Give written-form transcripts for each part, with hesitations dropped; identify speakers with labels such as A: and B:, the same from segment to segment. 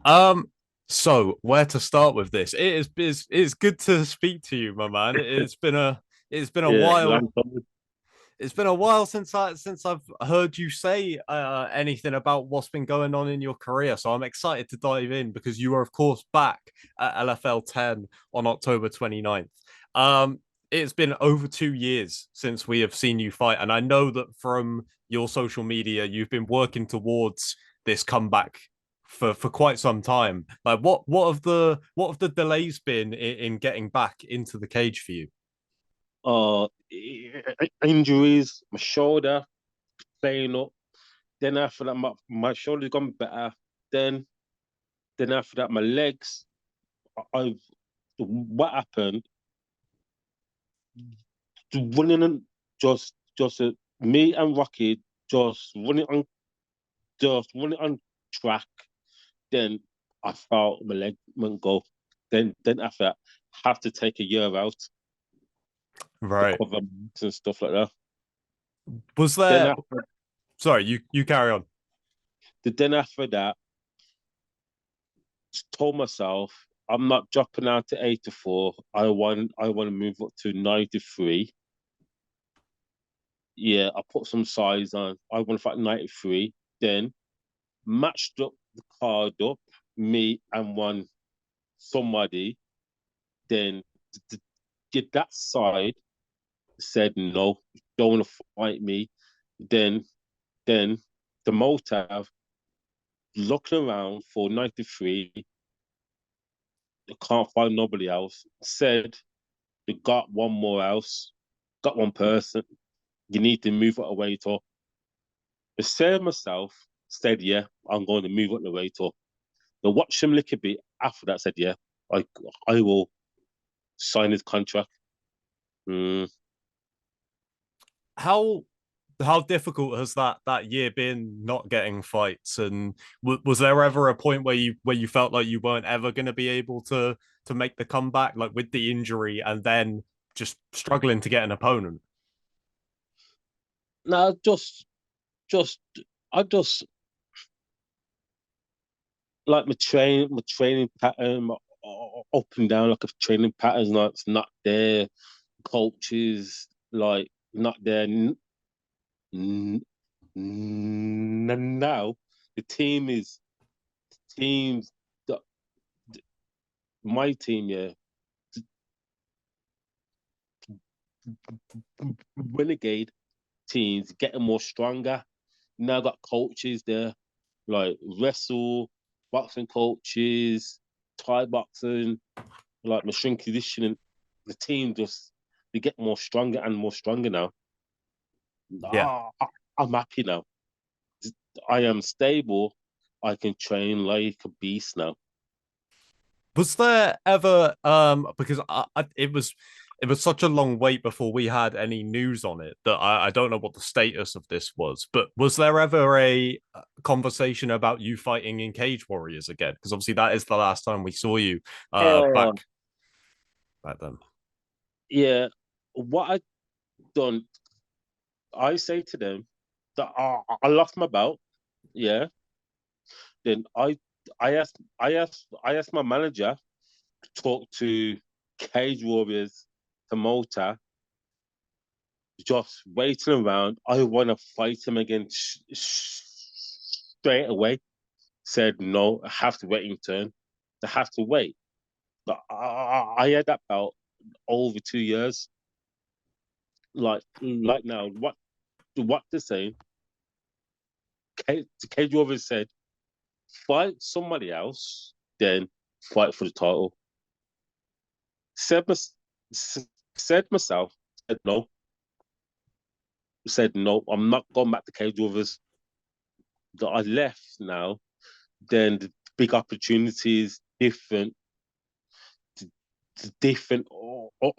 A: Um, so where to start with this? It's good to speak to you, my man. It's been a
B: Yeah,
A: while.
B: long time.
A: It's been a while since I've heard you say anything about what's been going on in your career. So I'm excited to dive in because you are of course back at LFL 10 on October 29th. Um, it's been over 2 years since we have seen you fight, and I know that from your social media you've been working towards this comeback for quite some time. Like what have the delays been in getting back into the cage for you?
B: Injuries, my shoulder playing up. Then after that, my shoulder's gone better. Then, then after that, my legs. I've what happened? Running on just me and Rocky just running on track. Then I felt my leg wouldn't go. Then after that, have to take a year out to
A: Right.
B: cover and stuff like that.
A: Was
B: Then
A: there
B: after
A: Sorry, you carry on.
B: then after that, told myself I'm not dropping out to 84. I want to move up to 93. Yeah, I put some size on. I want to fight 93. Then matched up the card up, me and one somebody. Then get that side said no, don't want to fight me. Then then the motive looking around for 93, can't find nobody else. Said they got one more else, got one person. You need to move it away to. I said myself, said, yeah, I'm going to move up the way to. They watched him a little bit after that, said, yeah, I I will sign his contract. Mm.
A: How how difficult has that year been not getting fights? And was there ever a point where you felt like you weren't ever going to be able to make the comeback, like with the injury, and then just struggling to get an opponent?
B: No, just I just like my training pattern, up and down like a training pattern's not there. Coaches like not there. Now the teams that my team, yeah, renegade teams getting more stronger. Now got coaches there like wrestle, boxing coaches, Thai boxing, like machine conditioning. The team just they get more stronger and more stronger now.
A: Yeah.
B: I'm happy now. I am stable. I can train like a beast now.
A: Was there ever because it was such a long wait before we had any news on it that I don't know what the status of this was, but was there ever a conversation about you fighting in Cage Warriors again? Because obviously that is the last time we saw you
B: Uh,
A: back then.
B: yeah, what I done, I say to them that I lost my belt. Yeah, then I asked my manager to talk to Cage Warriors promoter, just waiting around. I want to fight him again straight away. Said no, I have to wait in turn. I have to wait. But I had that belt over 2 years. Like now, what they're saying, Cage Warriors said, fight somebody else, then fight for the title. Said, said myself, said no, said no, I'm not going back to Cage Warriors. That I left now, then the big opportunities, different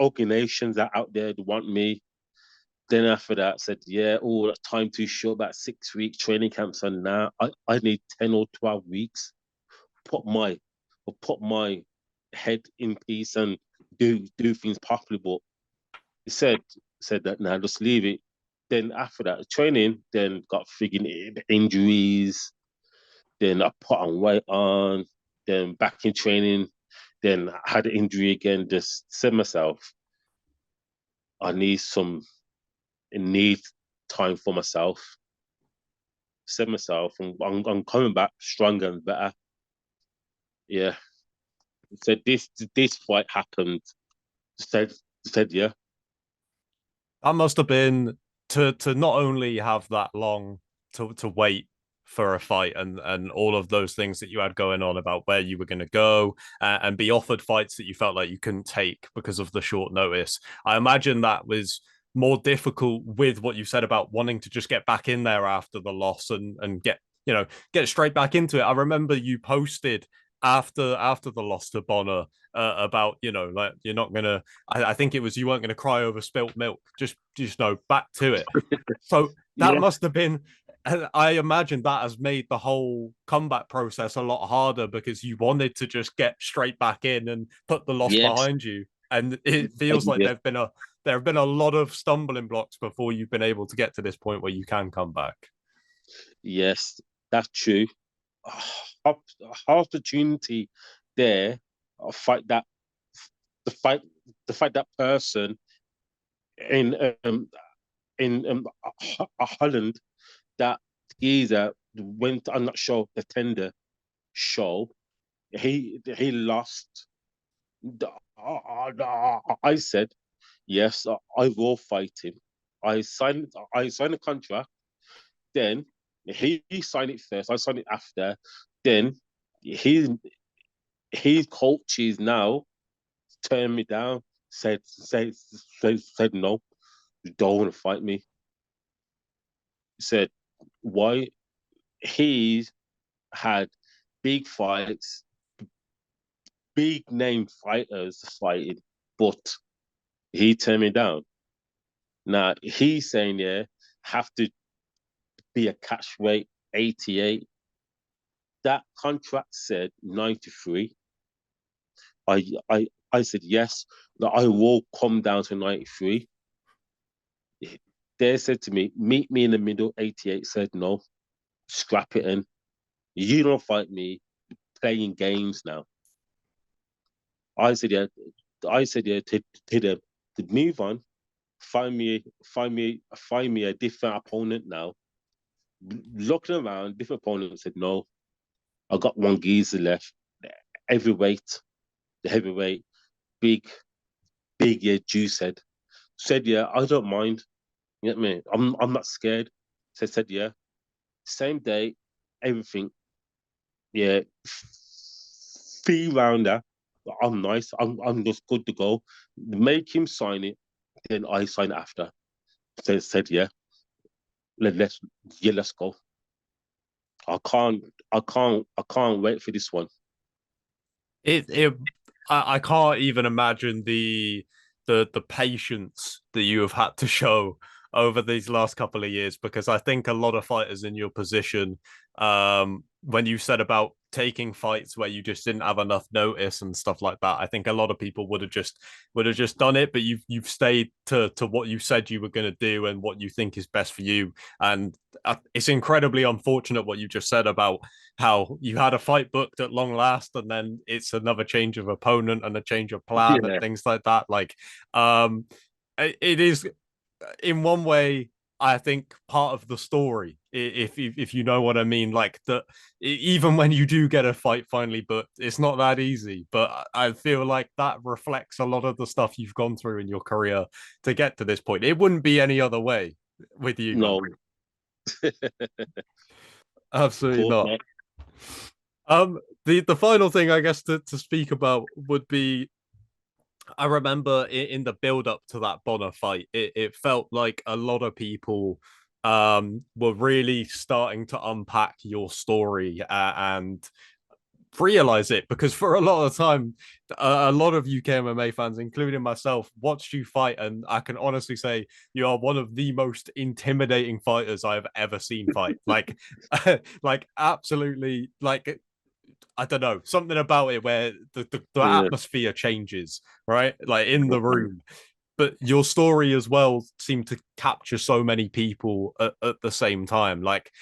B: organizations that out there that want me. Then after that, I said, yeah, oh, that time too short, about 6 weeks training camps on now. I need 10 or 12 weeks. Put my put my head in peace and do things properly. But he said that now just leave it. Then after that, training, then got frigging injuries. Then I put on weight on. then back in training, then I had an injury again. Just said myself, I need I need time for myself. Said myself, I'm coming back stronger and better. Yeah. Said this fight happened. Said said yeah.
A: That must have been to not only have that long to wait for a fight and all of those things that you had going on about where you were going to go and be offered fights that you felt like you couldn't take because of the short notice. I imagine that was more difficult with what you said about wanting to just get back in there after the loss and get get straight back into it. I remember you posted after the loss to Bonner about like you're not gonna. I think it was you weren't gonna cry over spilt milk. Just back to it. So that
B: Yeah.
A: must have been. I imagine that has made the whole comeback process a lot harder because you wanted to just get straight back in and put the loss
B: Yes.
A: behind you, and it feels like
B: Yeah.
A: there have been a lot of stumbling blocks before you've been able to get to this point where you can come back.
B: Yes. That's true. Op- Opportunity there. Fight that. The fight. The fight that person in Holland. That geezer went. I'm not sure the tender show. He lost. I said yes. I will fight him. I signed a contract. Then he signed it first. I signed it after. Then he his coaches now turned me down. Said no. You don't want to fight me. Said why? He's had big fights, big name fighters fighting, but he turned me down. Now he's saying, yeah, have to be a catch weight 88. That contract said 93. I said yes, that I will come down to 93. They said to me, meet me in the middle, 88. Said no, scrap it in. You don't fight me playing games now. I said yeah. I said yeah to them to move on. Find me a different opponent now. Looking around, different opponents said no. I got one geezer left. Heavyweight, the heavyweight, big, big, yeah, Juice said, yeah, I don't mind. You know what I mean? I'm not scared. Said, yeah. Same day, everything, yeah. 3 rounder. I'm nice. I'm just good to go. Make him sign it, then I sign after. Said, yeah, let's yeah, let's go. I can't I can't wait for this one.
A: it I can't even imagine the patience that you have had to show over these last couple of years because I think a lot of fighters in your position, when you said about taking fights where you just didn't have enough notice and stuff like that, I think a lot of people would have just done it, but you've stayed to what you said you were going to do and what you think is best for you. And it's incredibly unfortunate what you just said about how you had a fight booked at long last and then it's another change of opponent and a change of plan and
B: Yeah,
A: things like that. Like, um, it is in one way, I think part of the story, if you know what I mean. Like that, even when you do get a fight finally booked, it's not that easy. But I feel like that reflects a lot of the stuff you've gone through in your career to get to this point. It wouldn't be any other way with you, man.
B: no, of
A: Absolutely
B: course
A: not.
B: not.
A: The final thing I guess to speak about would be I remember in the build up to that Bonner fight, it felt like a lot of people were really starting to unpack your story and realize it because for a lot of time, a lot of UK MMA fans, including myself, watched you fight, and I can honestly say you are one of the most intimidating fighters I've ever seen fight. Like, like absolutely, like I don't know, something about it where the
B: Yeah.
A: atmosphere changes, right? Like in the room. But your story as well seemed to capture so many people at the same time. Like,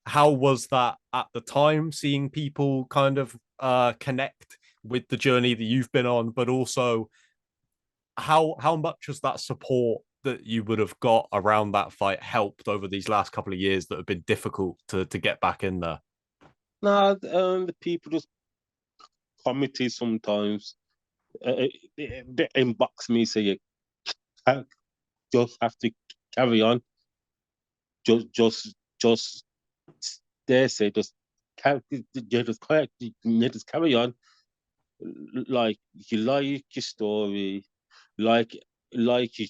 A: how was that at the time, seeing people kind of connect with the journey that you've been on, but also how much has that support that you would have got around that fight helped over these last couple of years that have been difficult to get back in there?
B: Nah, the people just committee sometimes they inbox me say you just have to carry on. Just they say just carry, just carry on. Like you like your story, like like you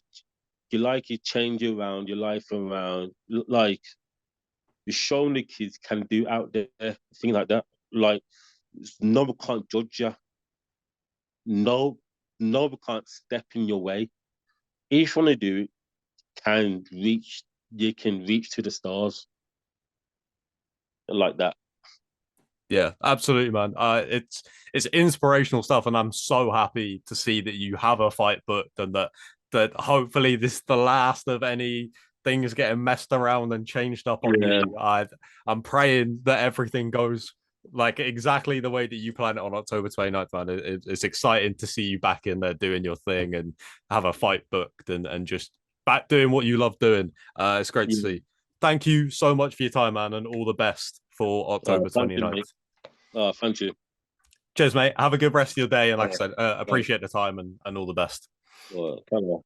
B: like you change around your life around, like you're showing the kids can do out there, thing like that. Like no one can't judge you. No, no one can't step in your way. If you want to do it, can reach. You can reach to the stars like that.
A: Yeah, absolutely, man. It's inspirational stuff, and I'm so happy to see that you have a fight booked, and that hopefully this is the last of any things getting messed around and changed up on
B: Yeah,
A: you. I'm praying that everything goes like exactly the way that you plan it on October 29th, man. It's exciting to see you back in there doing your thing and have a fight booked and just back doing what you love doing. It's great to
B: yeah.
A: see. Thank you so much for your time, man, and all the best for October
B: Thank you,
A: 29th.
B: mate. Thank you.
A: Cheers, mate. Have a good rest of your day. And like I said,
B: Thanks.
A: appreciate the time and all the best.
B: Come on.